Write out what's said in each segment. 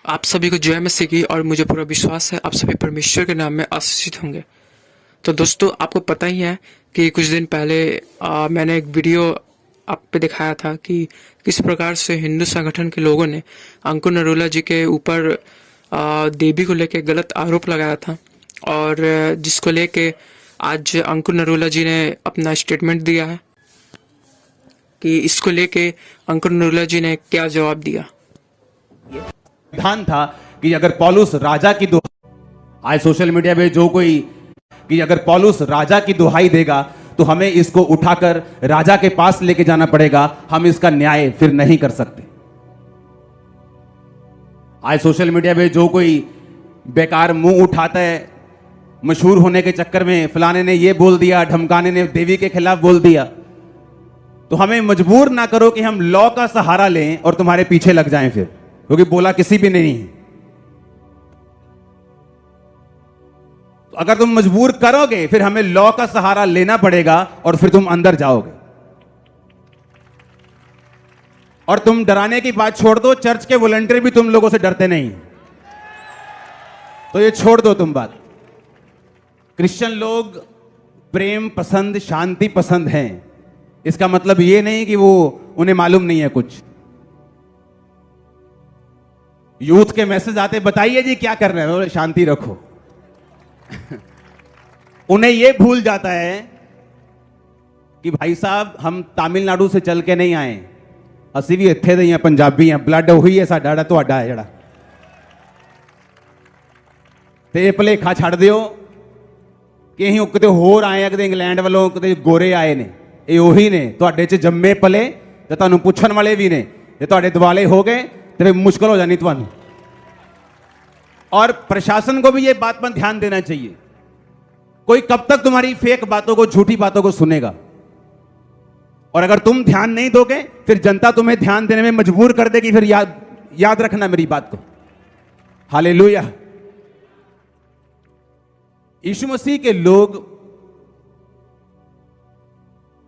आप सभी को जय मसीह की। और मुझे पूरा विश्वास है आप सभी परमेश्वर के नाम में आशीषित होंगे। तो दोस्तों, आपको पता ही है कि कुछ दिन पहले मैंने एक वीडियो आप पे दिखाया था कि किस प्रकार से हिंदू संगठन के लोगों ने अंकुर नरूला जी के ऊपर देवी को लेकर गलत आरोप लगाया था, और जिसको लेके आज अंकुर नरूला जी ने अपना स्टेटमेंट दिया है कि इसको लेके अंकुर नरूला जी ने क्या जवाब दिया। विधान था कि अगर पौलुस राजा की आज सोशल मीडिया पे जो कोई कि अगर पौलुस राजा की दुहाई देगा तो हमें इसको उठाकर राजा के पास लेके जाना पड़ेगा, हम इसका न्याय फिर नहीं कर सकते। आज सोशल मीडिया पे जो कोई बेकार मुंह उठाता है, मशहूर होने के चक्कर में फलाने ने ये बोल दिया, ढमकाने ने देवी के खिलाफ बोल दिया, तो हमें मजबूर ना करो कि हम लॉ का सहारा लें और तुम्हारे पीछे लग जाएं फिर, क्योंकि बोला किसी भी नहीं है। तो अगर तुम मजबूर करोगे फिर हमें लॉ का सहारा लेना पड़ेगा और फिर तुम अंदर जाओगे। और तुम डराने की बात छोड़ दो, चर्च के वॉलंटियर भी तुम लोगों से डरते नहीं, तो ये छोड़ दो तुम बात। क्रिश्चियन लोग प्रेम पसंद, शांति पसंद हैं, इसका मतलब ये नहीं कि वो उन्हें मालूम नहीं है कुछ। यूथ के मैसेज आते, बताइए जी क्या कर रहे हैं, शांति रखो। उन्हें यह भूल जाता है कि भाई साहब हम तमिलनाडु से चल के नहीं आए, ਅਸੀਂ ਵੀ ਇੱਥੇ ਦੇ ਹੀ ਆ, ਪੰਜਾਬੀ ਆ, ਬਲੱਡ ਉਹੀ ਹੈ ਸਾਡਾ ਜਿਹੜਾ ਤੁਹਾਡਾ ਹੈ ਜਿਹੜਾ। ਤੇ ਇਹ ਭੁਲੇਖਾ ਛੱਡ ਦਿਓ ਕਿ ਅਸੀਂ ਕਿਤੇ ਹੋਰ ਆਏ ਆ, ਕਿਤੇ ਇੰਗਲੈਂਡ ਵੱਲੋਂ ਕਿਤੇ ਗੋਰੇ ਆਏ ਨੇ। ਇਹ ਉਹੀ ਨੇ, ਤੁਹਾਡੇ 'ਚ ਜੰਮੇ ਪਲੇ ਤੇ ਤੁਹਾਨੂੰ ਪੁੱਛਣ ਵਾਲੇ ਵੀ ਨੇ। ਜੇ ਤੁਹਾਡੇ ਦਿਵਾਲੇ ਹੋ ਗਏ ਤੇ ਫਿਰ ਮੁਸ਼ਕਲ ਹੋ ਜਾਣੀ ਤੁਹਾਨੂੰ। और प्रशासन को भी ये बात पर ध्यान देना चाहिए। कोई कब तक तुम्हारी फेक बातों को, झूठी बातों को सुनेगा? और अगर तुम ध्यान नहीं दोगे फिर जनता तुम्हें ध्यान देने में मजबूर कर देगी। फिर याद रखना मेरी बात को। हालेलुया। यीशु मसीह के लोग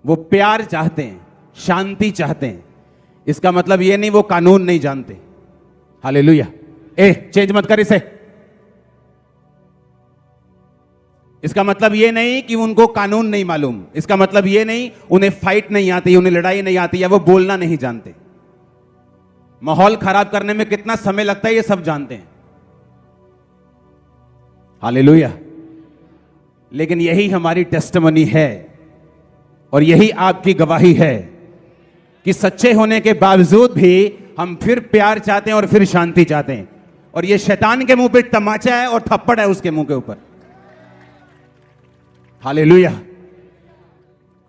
वो प्यार चाहते हैं, शांति चाहते हैं। इसका मतलब ये नहीं वो कानून नहीं जानते। हालेलुया। चेंज मत कर इसे। इसका मतलब यह नहीं कि उनको कानून नहीं मालूम, इसका मतलब यह नहीं उन्हें फाइट नहीं आती, उन्हें लड़ाई नहीं आती, या वो बोलना नहीं जानते। माहौल खराब करने में कितना समय लगता है ये सब जानते हैं। हालेलुया। लेकिन यही हमारी टेस्टिमनी है और यही आपकी गवाही है कि सच्चे होने के बावजूद भी हम फिर प्यार चाहते हैं और फिर शांति चाहते हैं। और ये शैतान के मुंह पे तमाचा है और थप्पड़ है उसके मुंह के ऊपर। हालेलुया।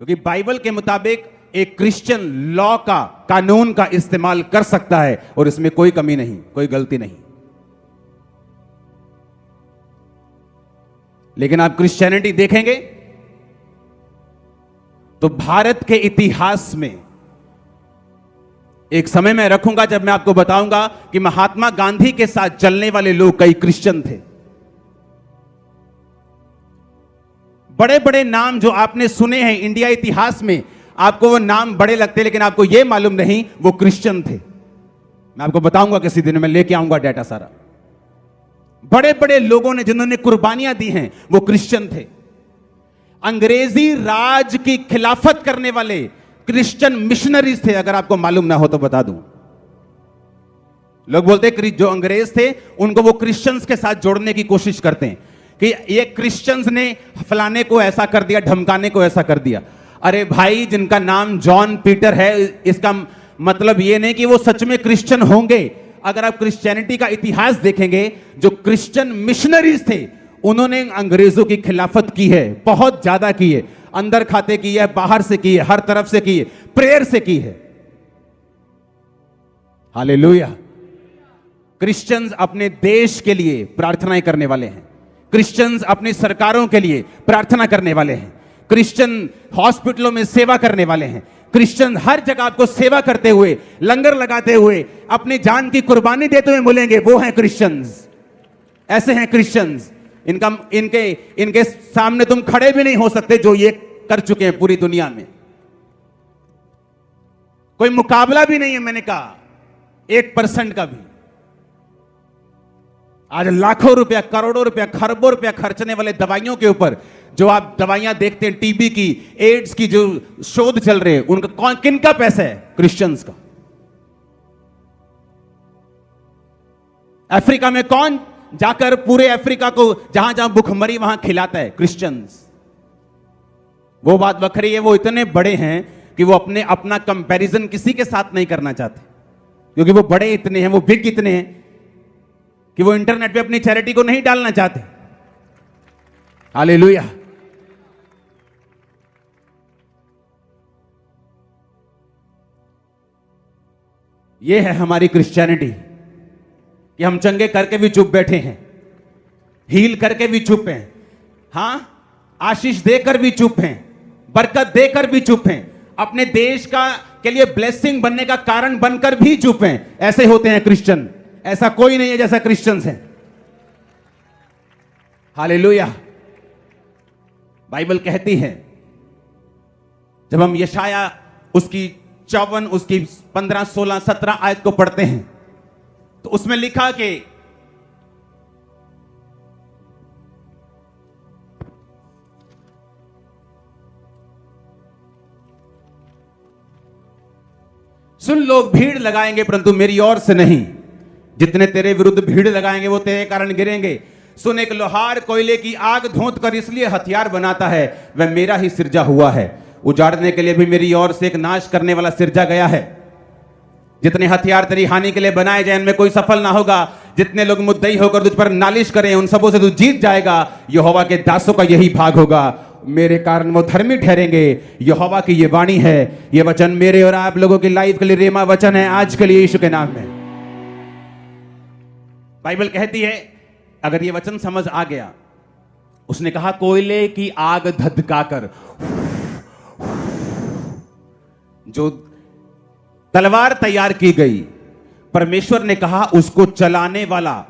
क्योंकि बाइबल के मुताबिक एक क्रिश्चियन लॉ का, कानून का इस्तेमाल कर सकता है और इसमें कोई कमी नहीं, कोई गलती नहीं। लेकिन आप क्रिश्चियनिटी देखेंगे तो भारत के इतिहास में एक समय मैं रखूंगा जब मैं आपको बताऊंगा कि महात्मा गांधी के साथ चलने वाले लोग कई क्रिश्चियन थे। बड़े बड़े नाम जो आपने सुने हैं इंडिया इतिहास में, आपको वो नाम बड़े लगते, लेकिन आपको यह मालूम नहीं वो क्रिश्चियन थे। मैं आपको बताऊंगा किसी दिन, में लेके आऊंगा डाटा सारा। बड़े बड़े लोगों ने जिन्होंने कुर्बानियां दी हैं वो क्रिश्चियन थे। अंग्रेजी राज की खिलाफत करने वाले क्रिश्चियन मिशनरीज थे। अगर आपको मालूम ना हो तो बता दूं। लोग बोलते हैं जो अंग्रेज थे उनको वो क्रिश्चियंस के साथ जोड़ने की कोशिश करते हैं कि ये क्रिश्चियंस ने फलाने को ऐसा कर दिया, धमकाने को ऐसा कर दिया। अरे भाई, जिनका नाम जॉन पीटर है, इसका मतलब ये नहीं कि वो सच में क्रिश्चियन होंगे। अगर आप क्रिश्चियनिटी का इतिहास देखेंगे, जो क्रिश्चियन मिशनरीज थे उन्होंने अंग्रेजों की खिलाफत की है, बहुत ज्यादा की है। अंदर खाते की है, बाहर से की है, हर तरफ से की है, प्रेयर से की है। हालेलुया। क्रिश्चियंस अपने देश के लिए प्रार्थनाएं करने वाले हैं। क्रिश्चियंस अपनी सरकारों के लिए प्रार्थना करने वाले हैं। क्रिश्चियन हॉस्पिटलों में सेवा करने वाले हैं। क्रिश्चियन हर जगह आपको सेवा करते हुए, लंगर लगाते हुए, अपनी जान की कुर्बानी देते हुए मिलेंगे। वो हैं क्रिश्चियंस। ऐसे हैं क्रिश्चियंस। इनके सामने तुम खड़े भी नहीं हो सकते जो ये कर चुके हैं पूरी दुनिया में। कोई मुकाबला भी नहीं है, मैंने कहा 1% का भी। आज लाखों रुपया, करोड़ों रुपया, खरबों रुपया खर्चने वाले दवाइयों के ऊपर, जो आप दवाइयां देखते हैं, टीबी की, एड्स की जो शोध चल रहे हैं, उनका कौन, किन का पैसा है? क्रिश्चियंस का। अफ्रीका में कौन जाकर पूरे अफ्रीका को जहां जहां भूखमरी वहां खिलाता है? क्रिश्चियंस। वो बात बखरी है, वो इतने बड़े हैं कि वो अपना कंपैरिजन किसी के साथ नहीं करना चाहते, क्योंकि वो बड़े इतने हैं, वो बिग इतने हैं कि वो इंटरनेट पे अपनी चैरिटी को नहीं डालना चाहते। हालेलुया। ये है हमारी क्रिश्चियनिटी कि हम चंगे करके भी चुप बैठे हैं, हील करके भी चुप हैं, हां, आशीष देकर भी चुप हैं, बरकत देकर भी चुप हैं, अपने देश का के लिए ब्लेसिंग बनने का कारण बनकर भी चुप हैं। ऐसे होते हैं क्रिश्चियन। ऐसा कोई नहीं है जैसा क्रिश्चियंस हैं। हालेलुया। बाइबल कहती है, जब हम यशाया उसकी 54, उसकी 15, 16, 17 आयत को पढ़ते हैं, तो उसमें लिखा कि सुन, लोग भीड़ लगाएंगे परंतु मेरी ओर से नहीं, जितने तेरे विरुद्ध भीड़ लगाएंगे वो तेरे कारण गिरेंगे। सुन, एक लोहार कोयले की आग धोत कर इसलिए हथियार बनाता है, वह मेरा ही सिरजा हुआ है। उजाड़ने के लिए भी मेरी ओर से एक नाश करने वाला सिरजा गया है। जितने हथियार तेरी हानि के लिए बनाए जाए उनमें कोई सफल ना होगा। जितने लोग मुद्दई होकर तुझ पर नालिश करें उन सबों से तू जीत जाएगा। यहोवा के दासों का यही भाग होगा, मेरे कारण वो धर्मी ठहरेंगे। यहोवा की ये वाणी है, ये वचन मेरे और आप लोगों की लाइफ के लिए रेमा वचन है आज के लिए, यीशु के नाम में। बाइबल कहती है, अगर ये वचन समझ आ गया, उसने कहा कोयले की आग धधकाकर, जो तलवार तैयार की गई, परमेश्वर ने कहा उसको चलाने वाला,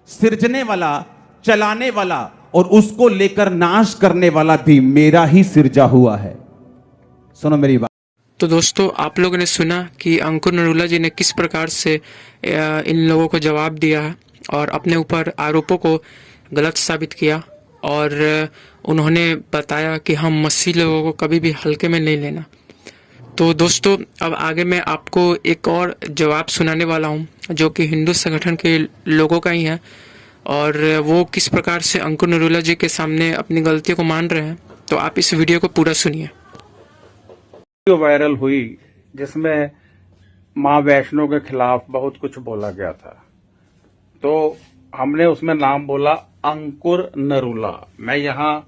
सिरजने वाला, चलाने वाला और उसको लेकर नाश करने वाला भी मेरा ही सिरजा हुआ है। सुनो मेरी बात। तो दोस्तों, आप लोगों ने सुना कि अंकुर नरूला जी ने किस प्रकार से इन लोगों को जवाब दिया है और अपने ऊपर आरोपों को गलत साबित किया, और उन्होंने बताया कि हम मसीह लोगों को कभी भी हल्के में नहीं लेना। तो दोस्तों, अब आगे मैं आपको एक और जवाब सुनाने वाला हूं, जो कि हिंदू संगठन के लोगों का ही है, और वो किस प्रकार से अंकुर नरूला जी के सामने अपनी गलतियों को मान रहे हैं। तो आप इस वीडियो को पूरा सुनिए। वीडियो वायरल हुई जिसमें माँ वैष्णो के खिलाफ बहुत कुछ बोला गया था, तो हमने उसमें नाम बोला अंकुर नरूला। मैं यहाँ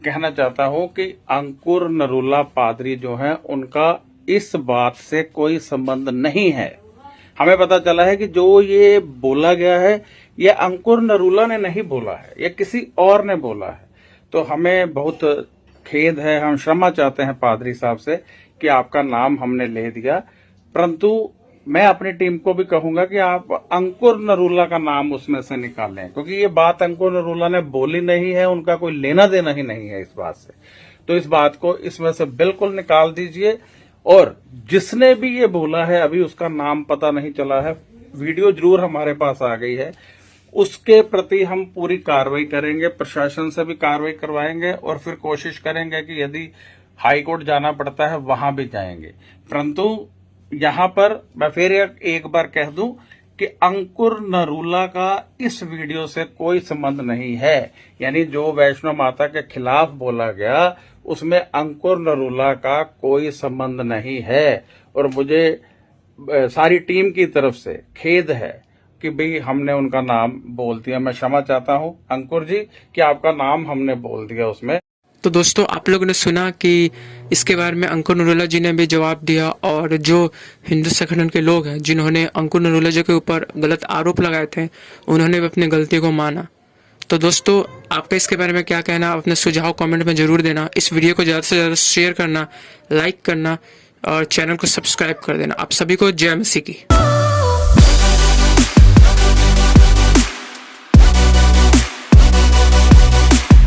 कहना चाहता हूँ कि अंकुर नरूला पादरी जो हैं उनका इस बात से कोई संबंध नहीं है। हमें पता चला है कि जो ये बोला गया है ये अंकुर नरूला ने नहीं बोला है, ये किसी और ने बोला है। तो हमें बहुत खेद है, हम क्षमा चाहते हैं पादरी साहब से कि आपका नाम हमने ले दिया, परंतु मैं अपनी टीम को भी कहूंगा कि आप अंकुर नरूला का नाम उसमें से निकालें, क्योंकि ये बात अंकुर नरूला ने बोली नहीं है, उनका कोई लेना देना ही नहीं है इस बात से। तो इस बात को इसमें से बिल्कुल निकाल दीजिए। और जिसने भी ये बोला है, अभी उसका नाम पता नहीं चला है, वीडियो जरूर हमारे पास आ गई है, उसके प्रति हम पूरी कार्रवाई करेंगे, प्रशासन से भी कार्रवाई करवाएंगे और फिर कोशिश करेंगे कि यदि हाई कोर्ट जाना पड़ता है वहां भी जाएंगे। परंतु यहाँ पर मैं फिर एक बार कह दूं कि अंकुर नरूला का इस वीडियो से कोई संबंध नहीं है। यानी जो वैष्णो माता के खिलाफ बोला गया उसमें अंकुर नरूला का कोई संबंध नहीं है। और मुझे सारी टीम की तरफ से खेद है कि भाई हमने उनका नाम बोल दिया। मैं क्षमा चाहता हूं अंकुर जी कि आपका नाम हमने बोल दिया उसमें। तो दोस्तों, आप लोगों ने सुना कि इसके बारे में अंकुर नरूला जी ने भी जवाब दिया, और जो हिंदू संगठन के लोग हैं जिन्होंने अंकुर नरूला जी के ऊपर गलत आरोप लगाए थे, उन्होंने भी अपनी गलती को माना। तो दोस्तों, आपका इसके बारे में क्या कहना, अपने सुझाव कमेंट में जरूर देना। इस वीडियो को ज़्यादा से ज़्यादा शेयर करना, लाइक करना और चैनल को सब्सक्राइब कर देना। आप सभी को जय मसीह की।